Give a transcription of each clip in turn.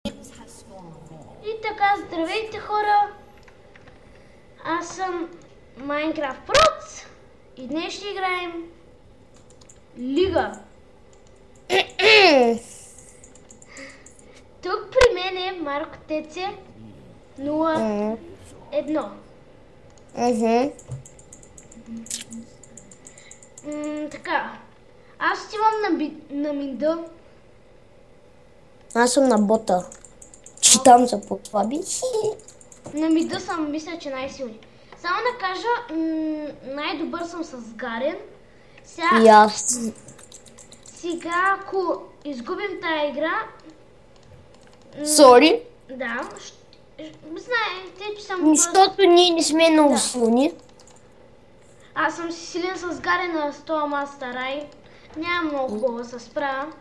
И така, здравейте хора! Аз съм Minecraft Proц и днес ще играем Лига. Тук при мен е Марко Теце 01. Така, аз отивам на Минда. Аз съм на бота. Читам за по-слаби. На Минда съм, мисля, че най-силни. Само да кажа, най-добър съм с Гарен. И аз. Сега, ако изгубим тая игра... Сори. Да, знаете, че съм Защото ние не сме много силни. Аз съм си силен с Гарен на 100 Master Eye. Няма много хубаво да се справя.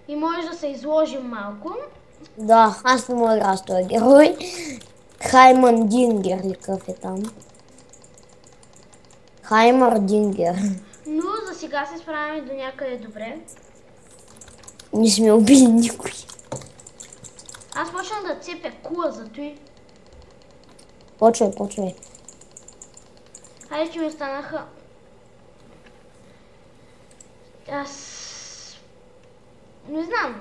И може да се изложим малко. Да, аз не мога да игра с този герой. Хайман Дингер ли какъв е там? Хаймар Дингер. Но за сега се справяме до някъде добре. Не сме убили никой. Аз почнах да цепя кула за той. Почвай. Хайде, че ми останаха... Аз... Не знам.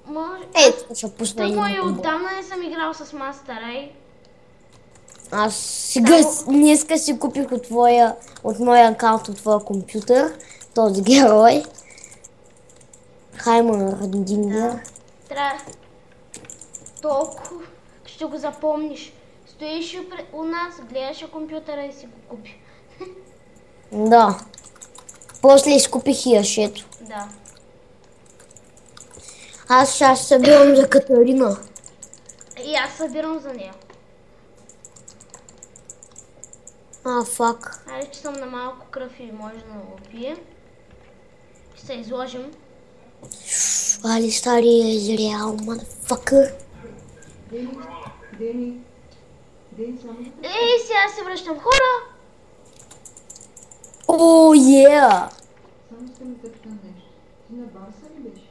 Може... Ето, ще пусна Тъкмо и един комбо. отдавна не съм играл с Master Eye. Аз сега днеска си купих от моя акаунт от твоя компютър този герой. Хаймар Дингер. Трябва... Толкова ще го запомниш. Стоиш у нас, гледаше компютъра и си го купи. Да. После изкупих и яшето. Да. Аз ще събирам за Катарина. И аз събирам за нея. Фак. Айде, че съм на малко кръв и може да го убие. Ще се изложим. Али стария Израел, motherfucker. Ей, сега се връщам, хора! О, yeah! Само ще ми тъпна нещо. Ти на Барса ли беше?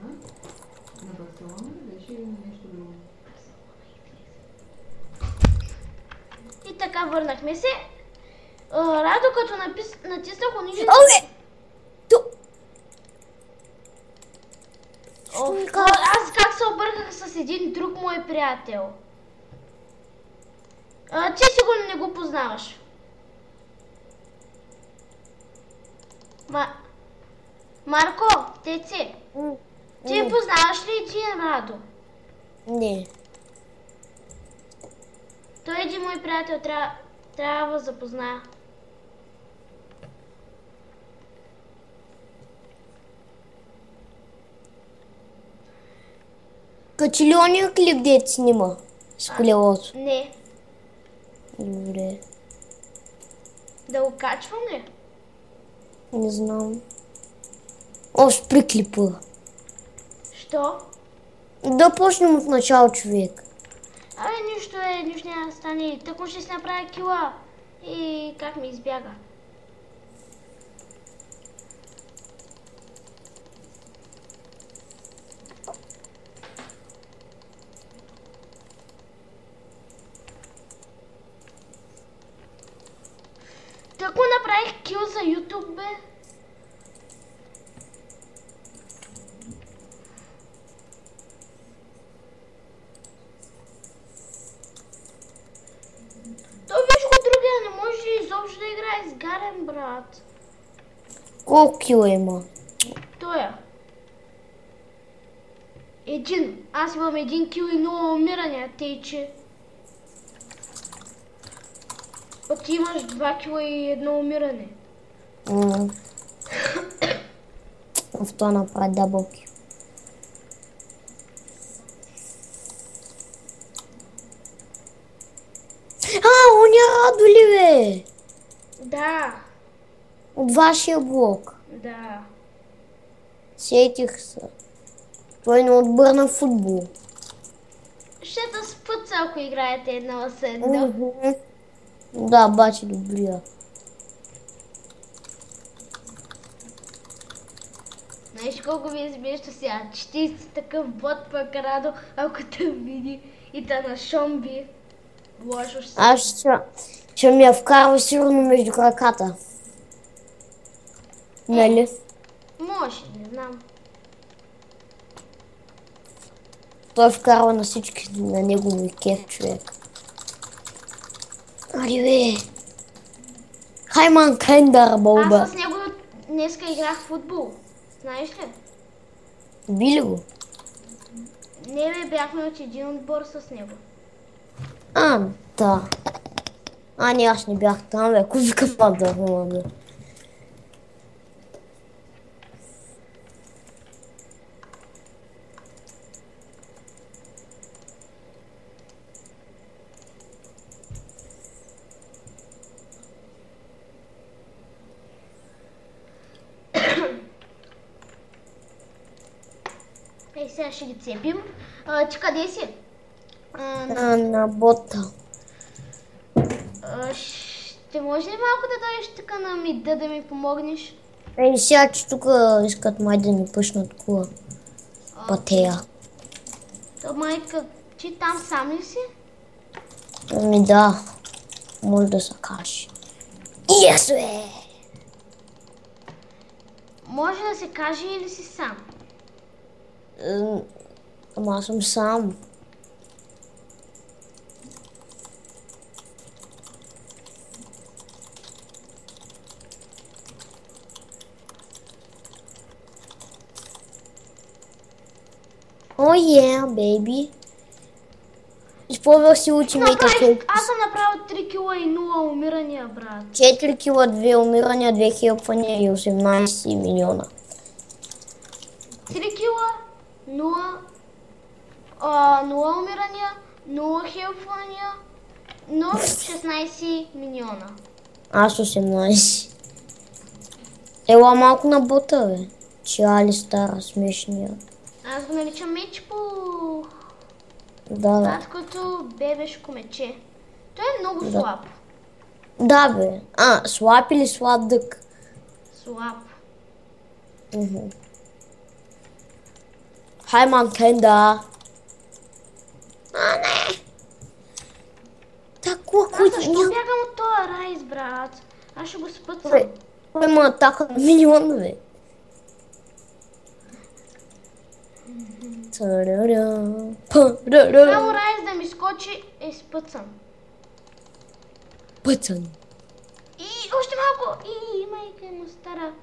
А? На Барселона ли беше или на нещо друго? И така върнахме се. Радо, като натиснах унижен... Оле! Аз как се обърках с един друг мой приятел. Ти сигурно не го познаваш. Марко, Теце, ти познаваш ли ти Радо? Не. Той е един мой приятел, трябва да запозная. Качи ли ония клип, дето снима? С колелото. Не. Добре. Да го качвам ли? Не знам. Спри клипа. Що? Да почнем от начало, човек. Нищо няма да стане. Тъкмо ще си направя кила. И как ми избяга. Тъкмо направих кил за YouTube, бе. Не може изобщо да играе с Гарен, брат. Колко кила има? Тоя. Един. Аз имам един кил и много умирания, тъй че... Пък ти имаш 2 кила и едно умиране. В това направи дабъл кил. Оня Радо ли, бе? Да. От вашия блок. Да. Сетих се. Той не отбърна футбол. Ще да спъца, ако играете едно с едно. Да, бачи добрия. Знаеш колко ми е смешно сега, че ти си такъв бот пък Радо, ако те види и те на шомби. Лошо ще се. Аз ще ми я вкарва сигурно между краката. Нали? Може, не знам. Той вкарва на всички, на него ми кеф, човек. Ари бе. Хайман Кендър, бълба. Аз с него днеска играх в футбол. Знаеш ли? Би ли го? Не бе, бяхме от един отбор с него. Да. Не, аз не бях там, бе. Ако викам да бе. Сега ще ги цепим. Ти къде си? На бота. Ще може ли малко да дойдеш така на мида да ми помогнеш? Сега, че тук искат май да ни пъшнат кула. Пътея. То майка, ти там сам ли си? Да. Може да се каже. Yes, бе! Може да се каже или си сам? Ама аз съм сам. О, бейби. Използвах си ултимейта. Аз съм направил 3 кила и 0 умирания, брат. 4 кила, 2 умирания, 2 хелпвания и 18 милиона. 3 кила, 0 умирания, 0 хелпвания, но 16 милиона. Аз 18. Ела малко на бота, бе. Чали стара, смешния. Аз го наричам мечпо. Да. Таткото бебешко мече. Той е много слаб. Да, бе. Слаб или сладък? Слаб. Хайман Кенда. Не. Аз защо бягам от този райс, брат? Аз ще го спъцам. Той има атака на милион, бе. Само райс да ми скочи е спъцан. Пъцан. И още малко. И майка му стара.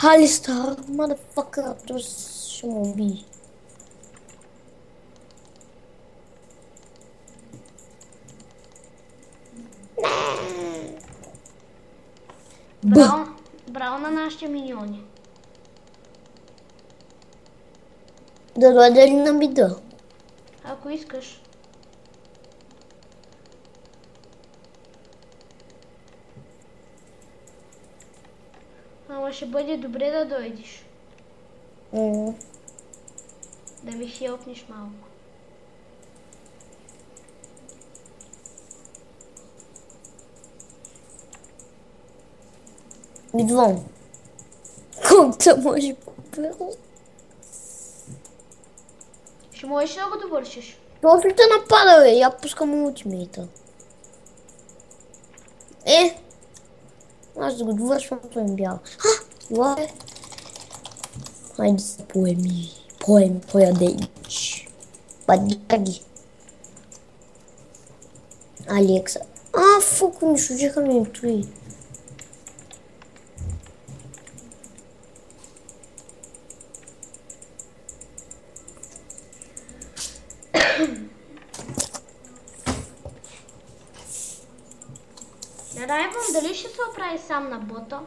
Алистар, motherfucker, то ще му уби. Браво на нашите миньони. Да дойде ли на бида? Ако искаш. Ама ще бъде добре да дойдеш. Да ми хелпнеш малко. Идвам. Колкото може по-бързо. Ще можеш да го довършиш. Точно те напада, бе. Я пускам ултимейта. Аз да го довършвам, той ми бяга. Това е. Хайде се поеми, поядейч. Падяги. Алекса. Фук, унищожиха ми той. Райвън, дали ще се оправи сам на бота?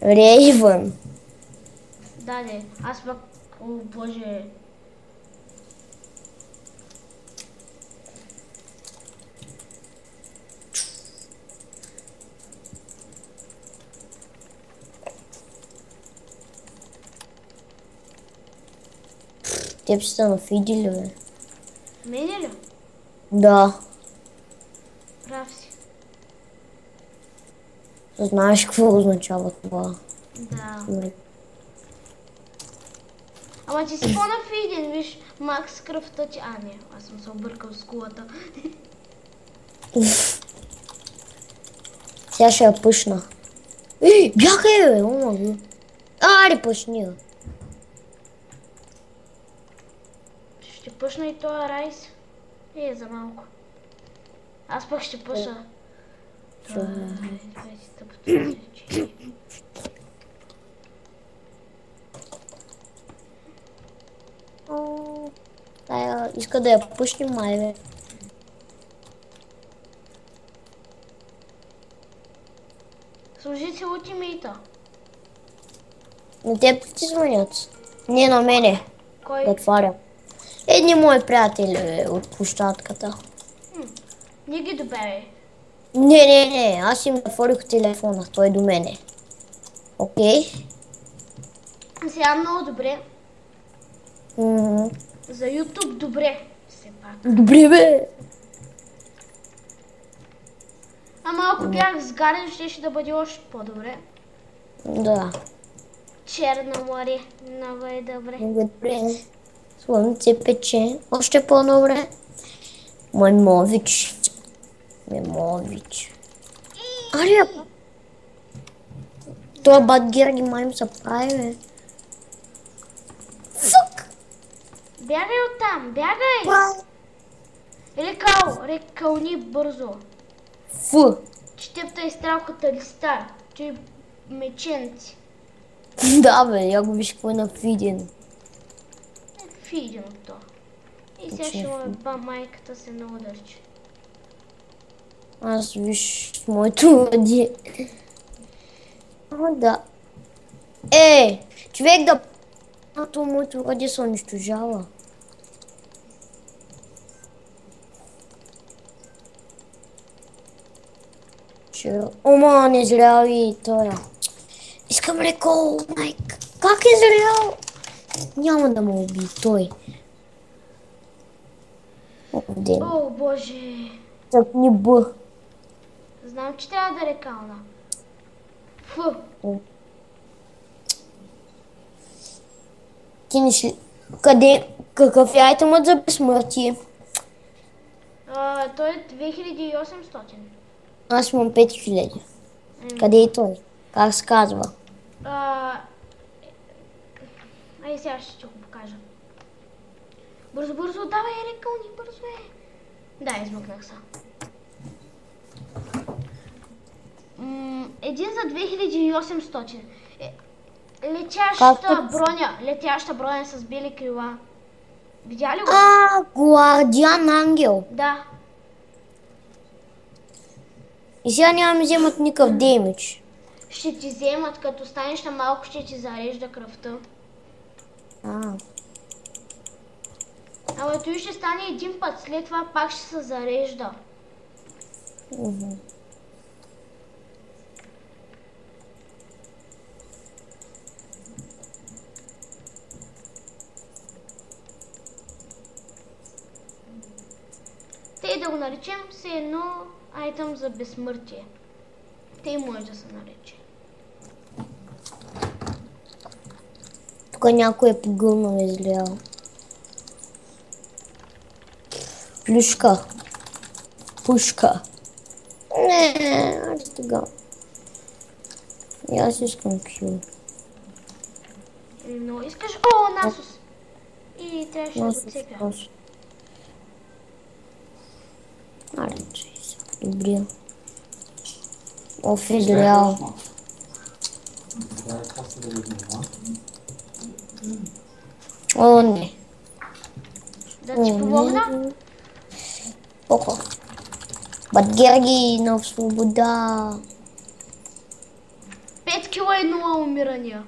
Рейвън. Да, аз пък... О, боже... Теб си са нафидили, бе. Мене ли? Да. Прав си. Знаеш какво означава това? Да. Нали? Ама ти си по-нафиден, виж, Макс кръвта ти... А, не, аз съм се объркал с кулата. Сега ще я пъшна. Бягай, бе, омага. Аре, пъшни я. Ще пъшна и този райс. За малко. Аз пък ще пъша. Тая иска да я пъшни, май, бе. Служи си ултимейта. На теб ли ти звънят? Не на мене. Кой? Да отварям. Едни мои приятели, бе, от площадката. Не ги добавяй. Не, аз им отворих телефона, той до мене. Окей? Сега много добре. Мгм. За YouTube добре. Все пак. Добре, бе. Ама ако бях сгарен, ще да бъде още по-добре. Да. Черно море. Много е добре. Добре. Слънце пече. Още по-добре. Маймович. Маймович. Аре, това бат Герги май им се прави, бе. Фук! Бягай оттам, бягай! Рекълни бързо. Фу! Че теб е стрелката листа. Че меченци. Да, бе, я го виж какво е нафиден. Фидим то. И сега ще му майката се наудърчи. Аз виж с моето ради. О, да. Човек да... То моето ради се унищожава. Ома, не зрял и той. Искам леко, майк. Как е зрял? Няма да ме уби той. Ден. О, боже. Цъкни Б. Знам, че трябва да рекална. Фу. Ти не си... Къде? Какъв е айтемът за безсмъртие? Той е 2800. Аз имам 5000. Къде е той? Как се казва? Ай, сега ще го покажа. Бързо, давай, рекълни, бързо е. Да, измъкнах се. Един за 2800. Летяща броня с бели крила. Видя ли го? Гвардиан ангел. Да. И сега няма ми вземат никакъв демидж. Ще ти вземат, като станеш на малко, ще ти зарежда кръвта. Ама той ще стане един път, след това пак ще се зарежда. Те да го наречем все едно айтъм за безсмъртие. Те може да се нарече. Тук някой е погълнал и излял. Плюшка. Пушка. Не, аре тогава. И аз искам кил. Но искаш... О, Насус! И трябваше да го цепя. Аре, че се подобря. Оф, излял. О, не. Да ти помогна? Око. Бат Герги на свобода. 5 кила и 0 умирания.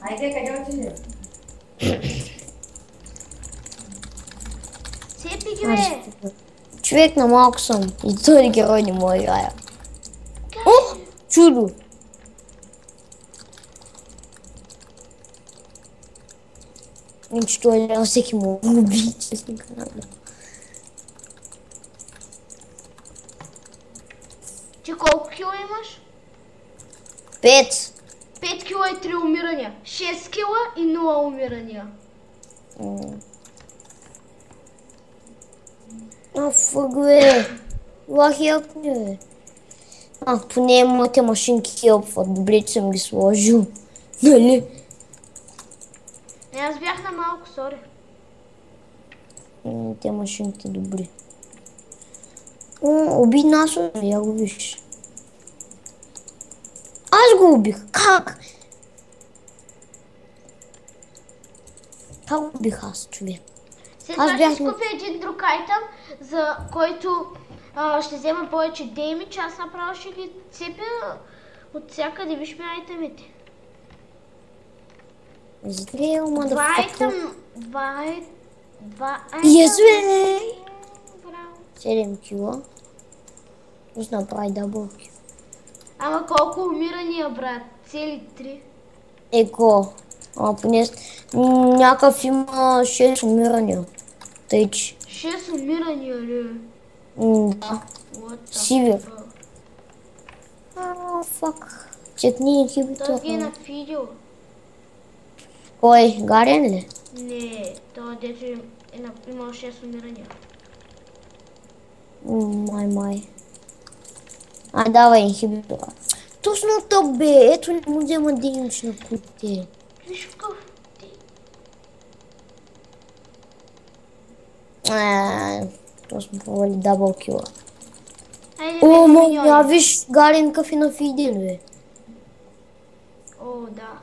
Айде, къде отиде? Цепи ги, бе! Човек на малко съм. И този герой не може играя. О, чудо! Иначе той лял всеки му уби, честно казано. Ти колко кила имаш? 5. 5 кила и 3 умирания. 6 кила и 0 умирания. Фъг, бе. Лахи якни, бе. Поне моите машинки хелпват. Добре, че съм ги сложил. Нали? Аз бях на малко, сори. Те машинки добри. Уби нас, я го виж. Аз го убих. Как? Как го убих аз, човек? След Аз това бях ще на- купя един друг айтъм, за който ще взема повече деймидж. Аз направо ще ги цепя от всякъде. Виж ми айтъмите. Здрел, Два мадъфъкър. айтъм. Два айтъм. Yes, бе! Браво. 7 кила. Ще направи дъбълки. Ама колко умирания, брат? Цели 3. Еко. Поне някакъв има 6 умирания. Тъй, че. 6 умирания ли? Да. What the Сивер. fuck? Фак. Чекни Той ги е инхибитора. нафидил. Кой? Гарен ли? Не, той дето имал 6 умирания. Май. Давай инхибитора. Точно тъп, бе. Ето не му взема деймидж на кутите. Виж какъв ти. То сме провали дабъл кила. Айде, О, мега я миньони. виж Гарен какъв е нафиден, бе. О, да.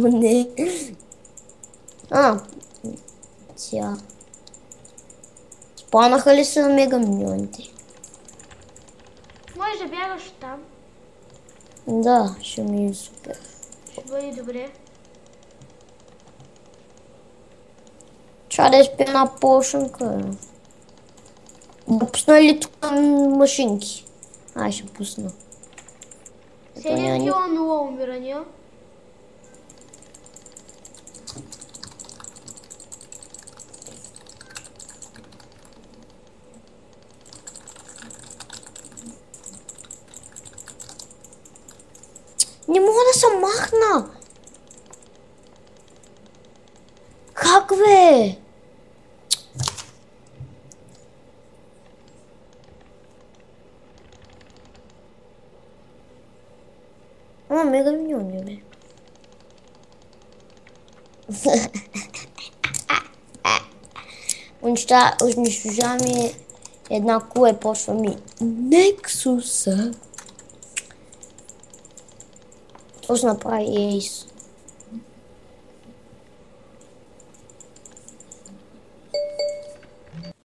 Не. Тя. Спанаха ли се на мега миньоните? Може да бягаш там. Да, ще ми е супер. Ще бъде добре. Ча да изпия една пошенка. Да пусна ли тук машинки? Ще пусна. 7 кила 0 умирания. Не мога да се махна. Как, бе? Мега миньони, бе. Унищожаваме една кула и почваме Нексуса. Точно направи ейс.